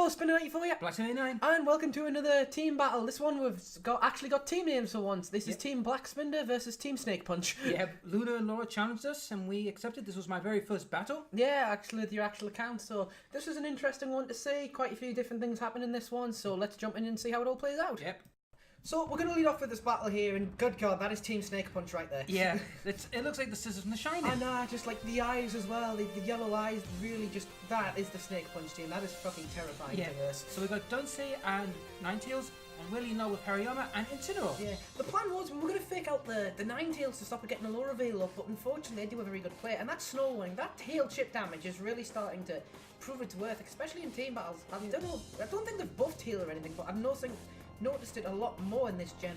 Hello, Spinner94 here. Blackspinda, And welcome to another team battle. This one we've actually got team names for once. This is Team Blackspinda versus Team Snake Punch. Yeah, Luna and Laura challenged us and we accepted. This was my very first battle. Yeah, actually with your actual account. So this was an interesting one to see. Quite a few different things happen in this one. So let's jump in and see how it all plays out. Yep. So we're going to lead off with this battle here, and good God, that is Team Snake Punch right there. Yeah, it looks like the Scissors from The Shining. And just like the eyes as well, the yellow eyes, really just, that is the Snake Punch team. That is fucking terrifying to this. So we got Dunsey and Ninetales, and Willie now with Hariyama and Incineroar. Yeah, the plan was we were going to fake out the Ninetales to stop it getting a lower veil up, but unfortunately they do a very good play, and that snowing, that tail chip damage is really starting to prove its worth, especially in team battles. I don't think they've buffed heal or anything, but I've noticed it a lot more in this gen.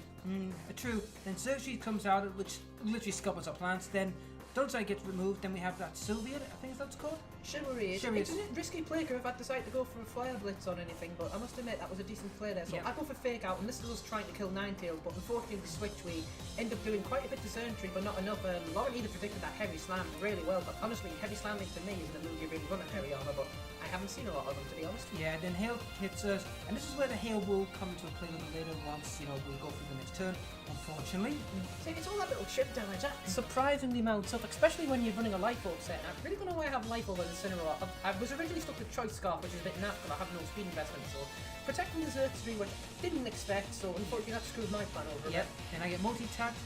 True. Then Xerxes comes out, which literally scuppers our plants. Then Dunsey gets removed. Then we have that Sylvia, I think that's called. Chivalry. It's a risky play if I'd decided to go for a Flare Blitz on anything, but I must admit that was a decent play there. So I go for Fake Out, and this is us trying to kill Ninetales, but unfortunately the switch we end up doing quite a bit to Sentry, but not enough. Lauren either predicted that Heavy Slam really well, but honestly, Heavy Slamming to me isn't a move you really run at Hariyama, but I haven't seen a lot of them, to be honest. Yeah, then Hail hits us, and this is where the Hail will come into play a little later once, we go through the next turn, unfortunately. See, it's all that little chip damage, that surprisingly mounts up, especially when you're running a Life Orb set. I really don't know why I have Life Orb as Incineroar. I was originally stuck with Choice Scarf, which is a bit naff, but I have no speed investment, so protecting the Xerxes, which I didn't expect, so unfortunately that screwed my plan over a bit. And I get multi-attacked,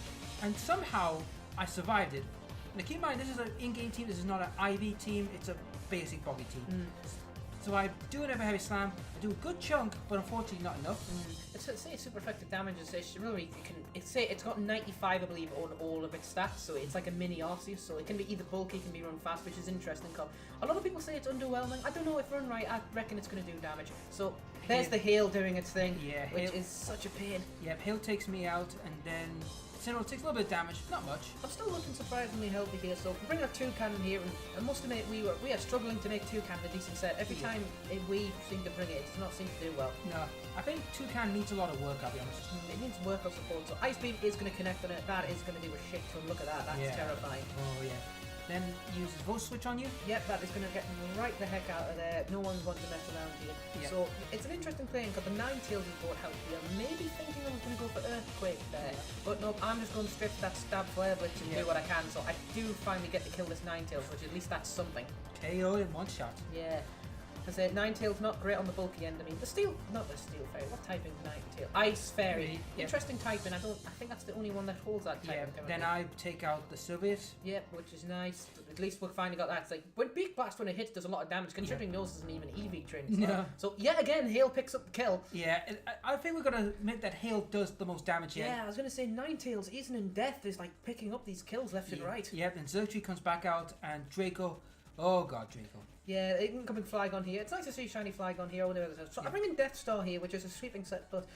and somehow I survived it. Now keep in mind, this is an in-game team, this is not an IV team, it's a basic boggy team. So I do another Heavy Slam, I do a good chunk, but unfortunately not enough. It's super effective damage. It's got 95, I believe, on all of its stats, so it's like a mini Arceus, so it can be either bulky, it can be run fast, which is interesting. A lot of people say it's underwhelming. I don't know if run right, I reckon it's going to do damage. So there's the Hail doing its thing, which is such a pain. Yep, Hail takes me out, and then Incineroar takes a little bit of damage, not much. I'm still looking surprisingly healthy here, so we bring our Toucan in here, and I must admit we are struggling to make Toucan a decent set. Every time we seem to bring it, it does not seem to do well. No, I think Toucan needs a lot of work, I'll be honest. It needs work of support, so Ice Beam is going to connect on it. That is going to do a shit ton. Look at that, that's terrifying. Oh yeah. Then uses Volt Switch on you. Yep, that is going to get right the heck out of there. No one's wanting to mess around here. Yep. So it's an interesting play, because the Ninetales is bought help here. Maybe thinking I was going to go for Earthquake there, but nope, I'm just going to strip that Stab Flare Blitz and do what I can. So I do finally get to kill this Ninetales, which at least that's something. KO in one shot. Yeah. I say Ninetales not great on the bulky end. I mean, not the Steel Fairy. What typing is Ninetale? Ice Fairy. Interesting typing. I think that's the only one that holds that type. Then I take out the Sylvius. Yep, which is nice. At least we finally got that. It's like when Beak Blast, when it hits, does a lot of damage. Considering Nose isn't even EV trained. No. So yet again, Hail picks up the kill. Yeah, I think we're gonna admit that Hail does the most damage here. Yeah, I was gonna say Ninetales, even in death, is like picking up these kills left and right. Yep, and Xerxes comes back out, and Draco. Oh god, Draco. Yeah, it can come in Flygon here. It's nice to see shiny Flygon here. So I bring in Death Star here, which is a sweeping set, but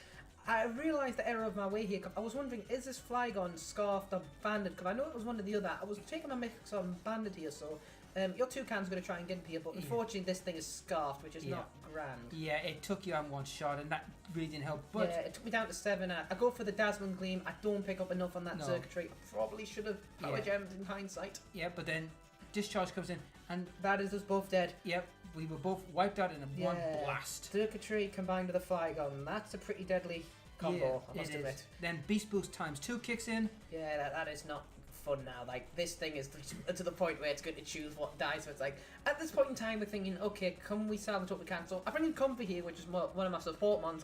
I realised the error of my way here. I was wondering, is this Flygon scarfed or banded? Because I know it was one or the other. I was taking a mix on banded here, so your Toucan's going to try and get in here, but unfortunately this thing is scarfed, which is not grand. Yeah, it took you on one shot, and that really didn't help. But yeah, it took me down to 7. I go for the Dazzling Gleam. I don't pick up enough on that circuitry. I probably should have power gemmed in hindsight. Yeah, but then Discharge comes in, and that is us both dead. Yep, we were both wiped out in one blast. Circuitry combined with a Flygon. That's a pretty deadly combo, I must admit. Then Beast Boost ×2 kicks in. Yeah, that is not fun now. Like, this thing is to the point where it's going to choose what dies. So it's like, at this point in time, we're thinking, okay, can we salvage what we can? So I bring in Comfy here, which is one of my support mons.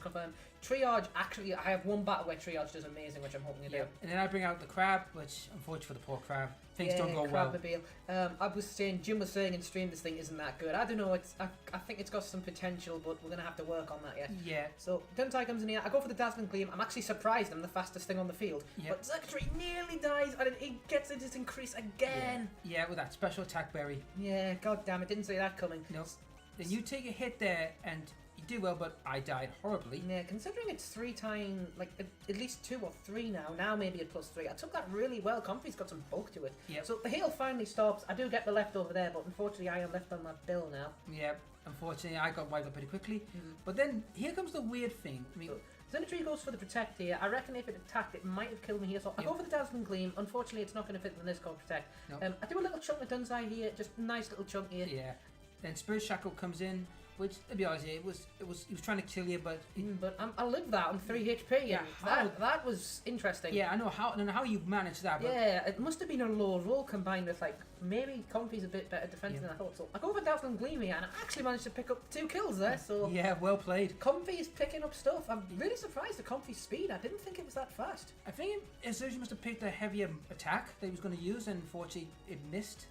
Triage, actually, I have one battle where Triage does amazing, which I'm hoping to do. And then I bring out the Crab, which, unfortunately for the poor Crab, things don't go well. I was saying, Jim was saying in stream, this thing isn't that good. I don't know, I think it's got some potential, but we're going to have to work on that yet. Yeah. So, Dunsey comes in here, I go for the Dazzling Gleam. I'm actually surprised I'm the fastest thing on the field. But Circuitry nearly dies, and it gets its increase again. Yeah, with that special attack berry. Yeah, god damn it, didn't see that coming. No. Then you take a hit there, and you do well, but I died horribly. Yeah, considering it's 3 times, like at least 2 or 3 now. Now maybe at +3. I took that really well. Comfy's got some bulk to it. Yep. So the Hail finally stops. I do get the left over there, but unfortunately I am left on my bill now. Yep. Unfortunately, I got wiped up pretty quickly. But then here comes the weird thing. I mean, Xerxes goes for the Protect here. I reckon if it attacked, it might have killed me here. So I go for the Dazzling Gleam. Unfortunately, it's not going to fit in this called Protect. Nope. I do a little chunk of Dunsey here. Just a nice little chunk here. Yeah. Then Spirit Shackle comes in. Which, to be honest, he was trying to kill you, but but I lived that on 3 HP. Yeah, and that was interesting. yeah, I don't know how you managed that. But Yeah, it must have been a low roll combined with like maybe Comfy's a bit better defense than I thought. So I go over Dazzling Gleamy and I actually managed to pick up 2 kills there. So yeah, well played. Comfy is picking up stuff. I'm really surprised at Comfy's speed. I didn't think it was that fast. I think Azuchi must have picked a heavier attack that he was going to use, and unfortunately it missed.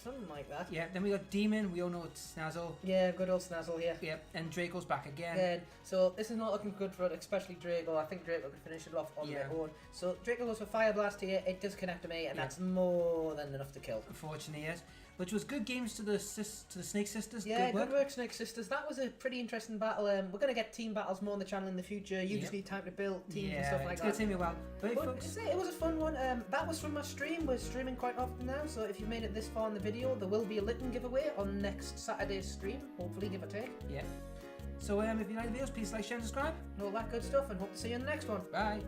Something like that. Yeah, then we got Demon. We all know it's Snazzle. Yeah, good old Snazzle here. Yeah, and Draco's back again. So this is not looking good for it, especially Draco. I think Draco could finish it off on their own. So Draco goes for Fire Blast here. It does connect to me, and that's more than enough to kill. Unfortunately, yes. Which was good games to the Snake Sisters. Yeah, good work, Snake Sisters. That was a pretty interesting battle. We're going to get team battles more on the channel in the future. You just need time to build teams and stuff like that. It's going to take me a while. But folks, it was a fun one. That was from my stream. We're streaming quite often now, so if you've made it this far in the video, there will be a Litten giveaway on next Saturday's stream. Hopefully, give or take. Yeah. So if you like the videos, please like, share, and subscribe. And all that good stuff, and hope to see you in the next one. Bye.